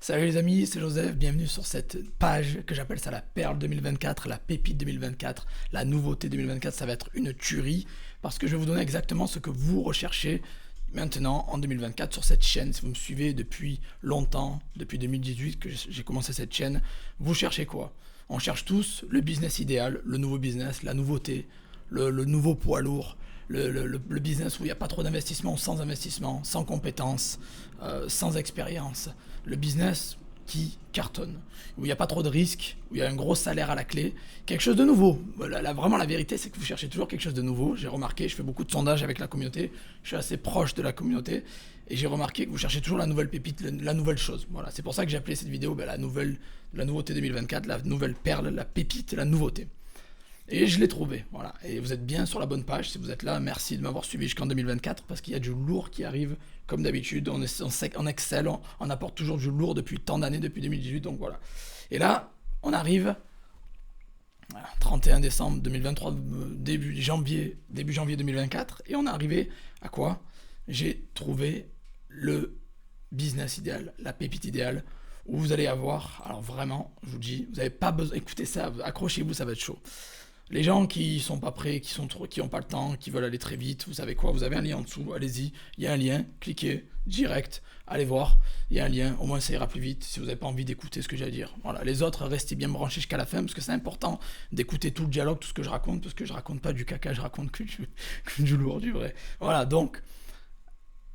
Salut les amis, c'est Joseph, bienvenue sur cette page que j'appelle ça la perle 2024, la pépite 2024, la nouveauté 2024, ça va être une tuerie parce que je vais vous donner exactement ce que vous recherchez maintenant en 2024 sur cette chaîne. Si vous me suivez depuis longtemps, depuis 2018 que j'ai commencé cette chaîne, vous cherchez quoi? On cherche tous le business idéal, le nouveau business, la nouveauté, le nouveau poids lourd, le business où il n'y a pas trop d'investissement, sans compétences, sans expérience. Le business qui cartonne, où il n'y a pas trop de risques, où il y a un gros salaire à la clé, quelque chose de nouveau. Vraiment, la vérité, c'est que vous cherchez toujours quelque chose de nouveau. J'ai remarqué, je fais beaucoup de sondages avec la communauté, je suis assez proche de la communauté, et j'ai remarqué que vous cherchez toujours la nouvelle pépite, la nouvelle chose. Voilà, c'est pour ça que j'ai appelé cette vidéo la nouveauté 2024, la nouvelle perle, la pépite, la nouveauté. Et je l'ai trouvé, voilà. Et vous êtes bien sur la bonne page. Si vous êtes là, merci de m'avoir suivi jusqu'en 2024 parce qu'il y a du lourd qui arrive comme d'habitude. On excelle, on apporte toujours du lourd depuis tant d'années, depuis 2018. Donc voilà. Et là, on arrive 31 décembre 2023, début janvier 2024. Et on est arrivé à quoi? J'ai trouvé le business idéal, la pépite idéale où vous allez avoir, alors vraiment, je vous dis, vous n'avez pas besoin, écoutez ça, accrochez-vous, ça va être chaud. Les gens qui sont pas prêts, qui ont pas le temps, qui veulent aller très vite, vous savez quoi? Vous avez un lien en dessous, allez-y, il y a un lien, cliquez, direct, allez voir, il y a un lien, au moins ça ira plus vite si vous n'avez pas envie d'écouter ce que j'ai à dire. Voilà, les autres, restez bien branchés jusqu'à la fin parce que c'est important d'écouter tout le dialogue, tout ce que je raconte, parce que je raconte pas du caca, je raconte que du lourd, du vrai. Voilà, donc,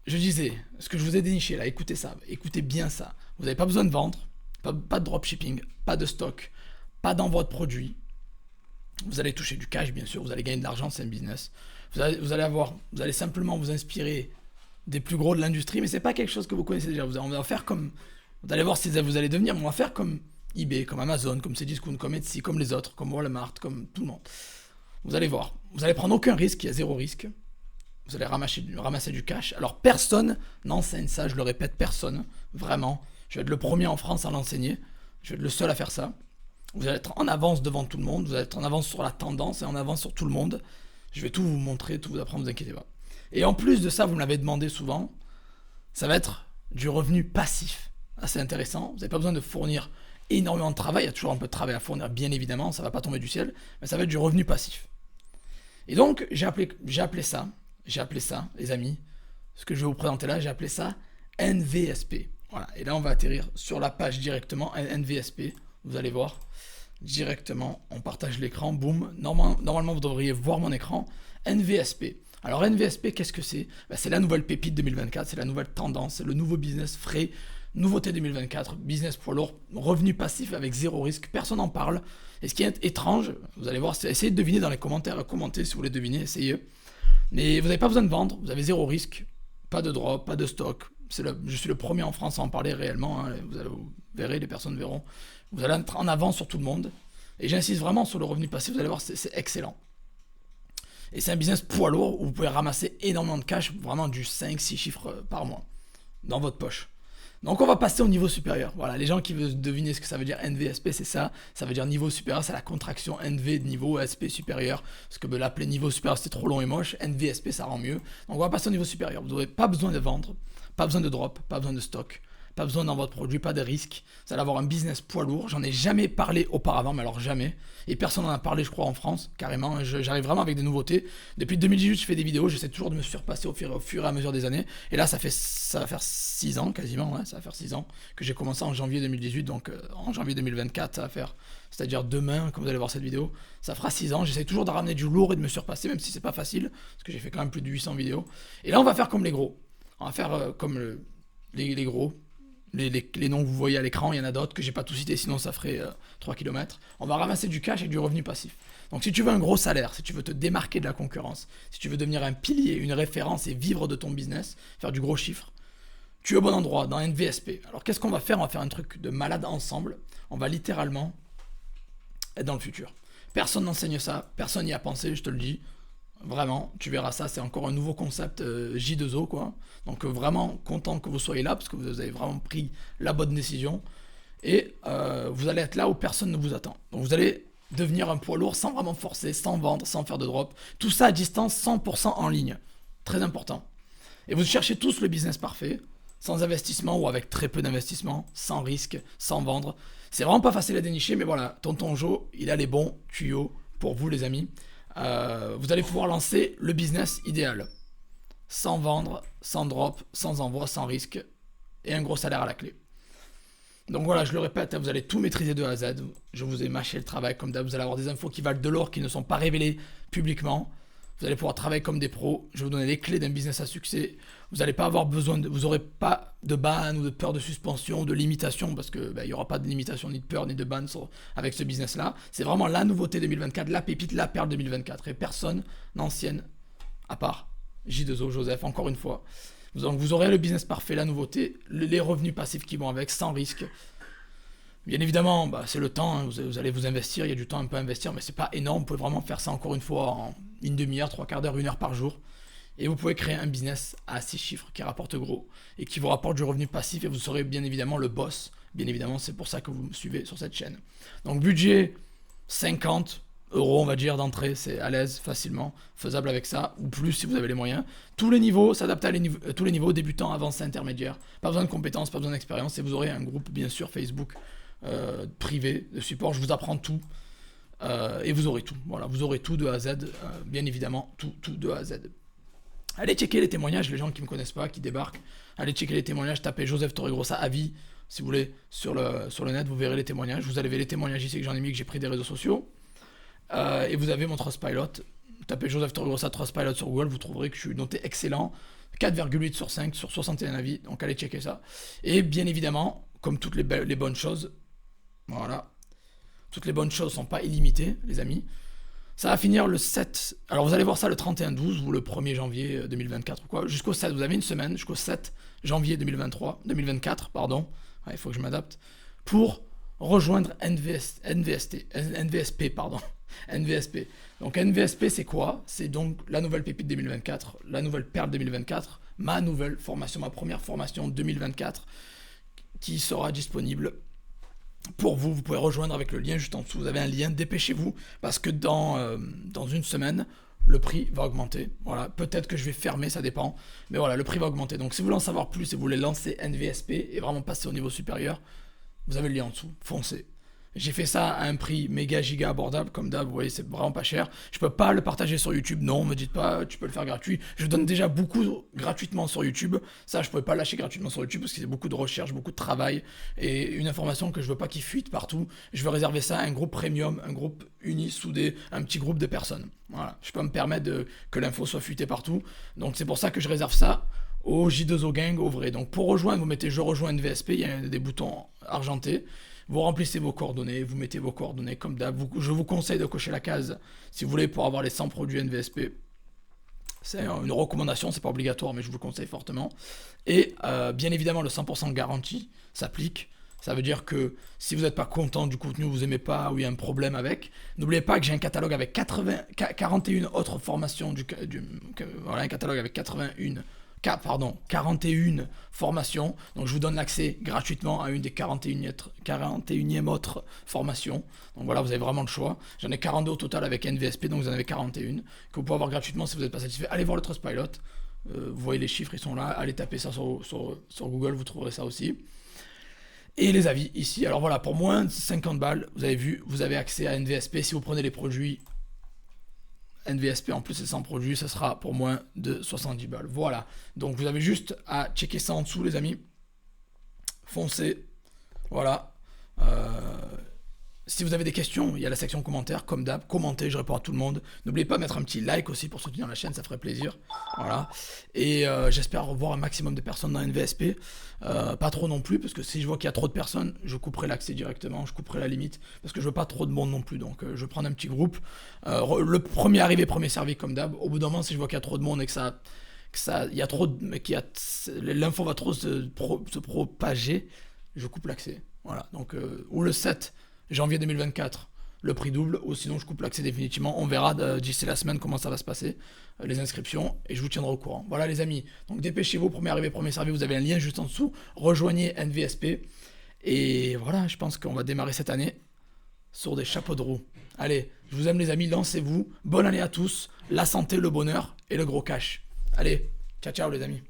je disais, ce que je vous ai déniché là, écoutez ça, écoutez bien ça. Vous n'avez pas besoin de vendre, pas de dropshipping, pas de stock, pas d'envoi de produits. Vous allez toucher du cash, bien sûr, vous allez gagner de l'argent, c'est un business. Vous allez simplement vous inspirer des plus gros de l'industrie, mais c'est pas quelque chose que vous connaissez déjà. On va faire comme, vous allez voir si vous allez devenir, mais on va faire comme eBay, comme Amazon, comme Cdiscount, comme Etsy, comme les autres, comme Walmart, comme tout le monde. Vous allez voir, vous allez prendre aucun risque, il y a zéro risque. Vous allez ramasser du cash. Alors personne n'enseigne ça, je le répète, personne, vraiment. Je vais être le premier en France à l'enseigner, je vais être le seul à faire ça. Vous allez être en avance devant tout le monde, vous allez être en avance sur la tendance et en avance sur tout le monde. Je vais tout vous montrer, tout vous apprendre, ne vous inquiétez pas. Et en plus de ça, vous me l'avez demandé souvent, ça va être du revenu passif. Assez intéressant, vous n'avez pas besoin de fournir énormément de travail, il y a toujours un peu de travail à fournir, bien évidemment, ça ne va pas tomber du ciel, mais ça va être du revenu passif. Et donc, j'ai appelé ça, les amis, ce que je vais vous présenter là, j'ai appelé ça NVSP. Voilà, et là on va atterrir sur la page directement, NVSP, vous allez voir, directement, on partage l'écran, boum, normalement vous devriez voir mon écran, NVSP. Alors NVSP, qu'est-ce que c'est? C'est la nouvelle pépite 2024, c'est la nouvelle tendance, c'est le nouveau business frais, nouveauté 2024, business poids lourd, revenu passif avec zéro risque, personne n'en parle. Et ce qui est étrange, vous allez voir, essayez de deviner dans les commentaires, commentez si vous voulez deviner, essayez. Mais vous n'avez pas besoin de vendre, vous avez zéro risque, pas de drop, pas de stock. Je suis le premier en France à en parler réellement, hein. Vous verrez, les personnes verront. Vous allez être en avance sur tout le monde. Et j'insiste vraiment sur le revenu passif, vous allez voir, c'est excellent. Et c'est un business poids lourd où vous pouvez ramasser énormément de cash, vraiment du 5-6 chiffres par mois, dans votre poche. Donc on va passer au niveau supérieur. Voilà, les gens qui veulent deviner ce que ça veut dire NVSP, c'est ça. Ça veut dire niveau supérieur, c'est la contraction NV de niveau, SP supérieur. Parce que l'appeler niveau supérieur, c'est trop long et moche. NVSP, ça rend mieux. Donc on va passer au niveau supérieur. Vous n'aurez pas besoin de vendre, pas besoin de drop, pas besoin de stock, pas besoin dans votre produit, pas de risque. Vous allez avoir un business poids lourd. J'en ai jamais parlé auparavant, mais alors jamais. Et personne n'en a parlé, je crois, en France, carrément. J'arrive vraiment avec des nouveautés. Depuis 2018, je fais des vidéos. J'essaie toujours de me surpasser au fur et à mesure des années. Et là, ça va faire 6 ans quasiment. Ouais, ça va faire 6 ans que j'ai commencé en janvier 2018. Donc en janvier 2024, ça va faire, c'est-à-dire demain, comme vous allez voir cette vidéo, ça fera 6 ans. J'essaie toujours de ramener du lourd et de me surpasser, même si c'est pas facile, parce que j'ai fait quand même plus de 800 vidéos. Et là, on va faire comme les gros. On va faire comme les gros. Les noms que vous voyez à l'écran, il y en a d'autres que j'ai pas tout cité, sinon ça ferait 3 km. On va ramasser du cash et du revenu passif. Donc si tu veux un gros salaire, si tu veux te démarquer de la concurrence, si tu veux devenir un pilier, une référence et vivre de ton business, faire du gros chiffre, tu es au bon endroit, dans NVSP. Alors qu'est-ce qu'on va faire? On va faire un truc de malade ensemble. On va littéralement être dans le futur. Personne n'enseigne ça, personne n'y a pensé, je te le dis. Vraiment, tu verras ça, c'est encore un nouveau concept J2O quoi. Donc vraiment content que vous soyez là parce que vous avez vraiment pris la bonne décision. Et vous allez être là où personne ne vous attend. Donc vous allez devenir un poids lourd sans vraiment forcer, sans vendre, sans faire de drop. Tout ça à distance, 100% en ligne. Très important. Et vous cherchez tous le business parfait. sans investissement ou avec très peu d'investissement, sans risque, sans vendre. C'est vraiment pas facile à dénicher, mais voilà, Tonton Joe, il a les bons tuyaux pour vous les amis. Vous allez pouvoir lancer le business idéal. Sans vendre, sans drop, sans envoi, sans risque et un gros salaire à la clé. Donc voilà, je le répète, vous allez tout maîtriser de A à Z. Je vous ai mâché le travail comme d'hab. Vous allez avoir des infos qui valent de l'or, qui ne sont pas révélées publiquement. Vous allez pouvoir travailler comme des pros. Je vais vous donner les clés d'un business à succès. Vous n'allez pas avoir besoin vous n'aurez pas de ban ou de peur de suspension, de limitation, parce que il n'y aura pas de limitation, ni de peur, ni de ban avec ce business-là. C'est vraiment la nouveauté 2024, la pépite, la perle 2024. Et personne n'ancienne, à part J2O, Joseph, encore une fois. Donc vous aurez le business parfait, la nouveauté, les revenus passifs qui vont avec, sans risque. Bien évidemment, c'est le temps, hein, vous allez vous investir, il y a du temps un peu à investir, mais c'est pas énorme, vous pouvez vraiment faire ça encore une fois en une demi-heure, trois quarts d'heure, une heure par jour. Et vous pouvez créer un business à 6 chiffres qui rapporte gros et qui vous rapporte du revenu passif et vous serez bien évidemment le boss. Bien évidemment, c'est pour ça que vous me suivez sur cette chaîne. Donc budget 50 euros, on va dire, d'entrée, c'est à l'aise, facilement, faisable avec ça, ou plus si vous avez les moyens. Tous les niveaux, s'adapter à tous les niveaux, débutants, avancés, intermédiaires. Pas besoin de compétences, pas besoin d'expérience, et vous aurez un groupe, bien sûr, Facebook privé de support. Je vous apprends tout, et vous aurez tout. Voilà, vous aurez tout de A à Z, bien évidemment, tout de A à Z. Allez checker les témoignages, les gens qui ne me connaissent pas, qui débarquent. Allez checker les témoignages, tapez Joseph Torregrossa avis, si vous voulez, sur le net, vous verrez les témoignages. Vous avez les témoignages ici que j'en ai mis, que j'ai pris des réseaux sociaux. Et vous avez mon Trustpilot. Tapez Joseph Torregrossa Trustpilot sur Google, vous trouverez que je suis noté excellent. 4,8 sur 5 sur 61 avis, donc allez checker ça. Et bien évidemment, comme toutes les bonnes choses, voilà, toutes les bonnes choses ne sont pas illimitées, les amis. Ça va finir le 7, alors vous allez voir ça le 31-12 ou le 1er janvier 2024 ou quoi, jusqu'au 7, vous avez une semaine, jusqu'au 7 janvier 2024, pardon, il faut que je m'adapte, pour rejoindre NVSP, pardon. NVSP. Donc NVSP c'est quoi? C'est donc la nouvelle pépite 2024, la nouvelle perle 2024, ma nouvelle formation, ma première formation 2024 qui sera disponible pour vous. Vous pouvez rejoindre avec le lien juste en dessous, vous avez un lien, dépêchez-vous parce que dans une semaine, le prix va augmenter. Voilà, peut-être que je vais fermer, ça dépend, mais voilà, le prix va augmenter. Donc si vous voulez en savoir plus et vous voulez lancer NVSP et vraiment passer au niveau supérieur, vous avez le lien en dessous, foncez. J'ai fait ça à un prix méga giga abordable, comme d'hab, vous voyez, c'est vraiment pas cher. Je peux pas le partager sur YouTube, non, me dites pas, tu peux le faire gratuit. Je donne déjà beaucoup gratuitement sur YouTube. Ça, je peux pas lâcher gratuitement sur YouTube parce qu'il y a beaucoup de recherche, beaucoup de travail et une information que je veux pas qu'il fuite partout. Je veux réserver ça à un groupe premium, un groupe uni, soudé, un petit groupe de personnes. Voilà, je peux me permettre que l'info soit fuitée partout. Donc c'est pour ça que je réserve ça au J2O Gang, au vrai. Donc pour rejoindre, vous mettez je rejoins NVSP, il y a des boutons argentés. Vous remplissez vos coordonnées, vous mettez vos coordonnées comme d'hab. Je vous conseille de cocher la case si vous voulez pour avoir les 100 produits NVSP. C'est une recommandation, c'est pas obligatoire, mais je vous le conseille fortement. Et bien évidemment, le 100% garantie s'applique. Ça veut dire que si vous n'êtes pas content du contenu, vous n'aimez pas ou il y a un problème avec, n'oubliez pas que j'ai un catalogue avec 41 autres formations, voilà, un catalogue avec 41 formations. Donc je vous donne l'accès gratuitement à une des 41e autres formations. Donc voilà, vous avez vraiment le choix. J'en ai 42 au total avec NVSP, donc vous en avez 41 que vous pouvez avoir gratuitement si vous n'êtes pas satisfait. Allez voir le Trustpilot. Vous voyez les chiffres, ils sont là. Allez taper ça sur Google, vous trouverez ça aussi. Et les avis ici. Alors voilà, pour moins de 50 balles, vous avez vu, vous avez accès à NVSP. Si vous prenez les produits NVSP en plus c'est 100 produits, ça sera pour moins de 70 balles. Voilà, donc vous avez juste à checker ça en dessous les amis. Foncez. Voilà. Si vous avez des questions, il y a la section commentaires, comme d'hab, commentez, je réponds à tout le monde. N'oubliez pas de mettre un petit like aussi pour soutenir la chaîne, ça ferait plaisir. Voilà. Et j'espère revoir un maximum de personnes dans NVSP. Pas trop non plus, parce que si je vois qu'il y a trop de personnes, je couperai l'accès directement, je couperai la limite, parce que je veux pas trop de monde non plus. Donc je vais prendre un petit groupe. Le premier arrivé, premier servi, comme d'hab. Au bout d'un moment, si je vois qu'il y a trop de monde et que l'info va trop se propager, je coupe l'accès. Voilà. Donc, ou le 7 janvier 2024, le prix double, ou sinon je coupe l'accès définitivement. On verra d'ici la semaine comment ça va se passer, les inscriptions, et je vous tiendrai au courant. Voilà les amis, donc dépêchez-vous, premier arrivé, premier servi, vous avez un lien juste en dessous, rejoignez NVSP, et voilà, je pense qu'on va démarrer cette année sur des chapeaux de roue. Allez, je vous aime les amis, lancez-vous, bonne année à tous, la santé, le bonheur et le gros cash. Allez, ciao ciao les amis.